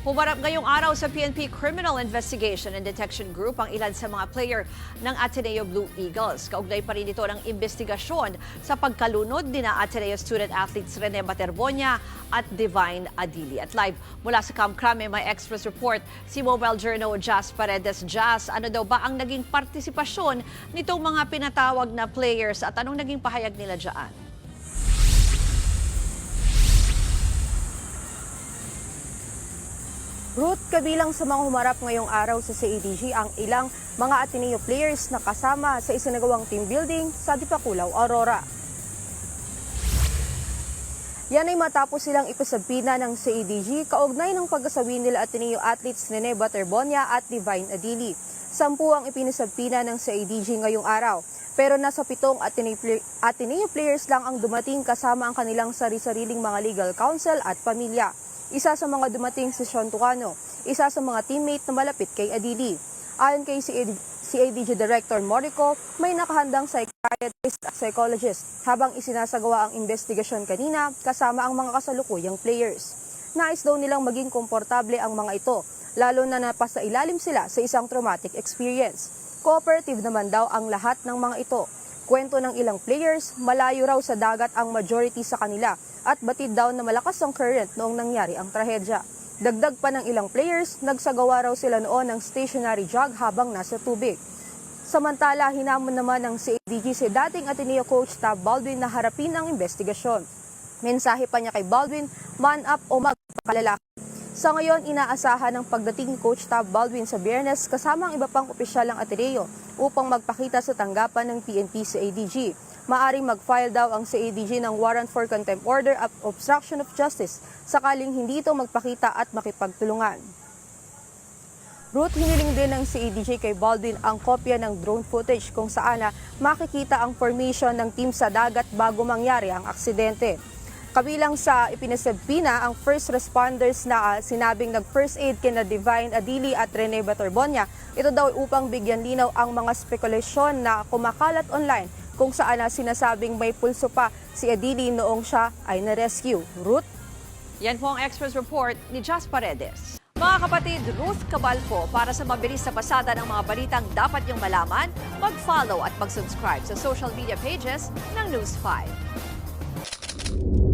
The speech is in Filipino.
Humarap ngayong araw sa PNP Criminal Investigation and Detection Group ang ilan sa mga player ng Ateneo Blue Eagles. Kaugnay pa rin ito ng investigasyon sa pagkalunod ni na Ateneo student athletes Rene Baterbonia at Divine Adili. At live mula sa Kamkrame, may Express report si Mobile Journal Jazz Paredes. Jazz, ano daw ba ang naging partisipasyon nitong mga pinatawag na players at anong naging pahayag nila dyan? Ruth, kabilang sa mga humarap ngayong araw sa CADG ang ilang mga Ateneo players na kasama sa isinagawang team building sa Dipakulaw, Aurora. Yan ay matapos silang ipasabina ng CADG kaugnay ng pagkasawi nila Ateneo athletes Rene Baterbonia at Divine Adili. 10 ang ipinasabina ng CADG ngayong araw. Pero nasa 7 Ateneo players lang ang dumating kasama ang kanilang sari-sariling mga legal counsel at pamilya. Isa sa mga dumating si Sean Tucano, isa sa mga teammate na malapit kay Adili. Ayon kay CADG Director Morico, may nakahandang psychiatrist at psychologist habang isinasagawa ang investigasyon kanina kasama ang mga kasalukuyang players. Nais daw nilang maging komportable ang mga ito, lalo na napasa ilalim sila sa isang traumatic experience. Cooperative naman daw ang lahat ng mga ito. Kwento ng ilang players, malayo raw sa dagat ang majority sa kanila at batid daw na malakas ang current noong nangyari ang trahedya. Dagdag pa ng ilang players, nagsagawa raw sila noon ng stationary jog habang nasa tubig. Samantala, hinamon naman ng CADG si dating Ateneo coach Tab Baldwin na harapin ang investigasyon. Mensahe pa niya kay Baldwin, man up o magpakalalaki. Sa ngayon, inaasahan ng pagdating ni Coach Tab Baldwin sa Biyernes kasama ang iba pang opisyal ng Ateneo upang magpakita sa tanggapan ng PNP CADG. Maaring mag-file daw ang CADG ng warrant for contempt order of obstruction of justice sakaling hindi ito magpakita at makipagtulungan. Ruth, hiniling din ng CADG kay Baldwin ang kopya ng drone footage kung saan makikita ang formation ng team sa dagat bago mangyari ang aksidente. Kabilang sa ipinasabina ang first responders na sinabing nag-first aid kina Divine Adili at Rene Baterbonia. Ito daw upang bigyan linaw ang mga spekulasyon na kumakalat online kung saan sinasabing may pulso pa si Adili noong siya ay na-rescue. Ruth? Yan po ang Express report ni Jazz Paredes. Mga kapatid, Ruth Cabalpo, para sa mabilis na pasada ng mga balitang dapat niyong malaman, mag-follow at mag-subscribe sa social media pages ng News 5.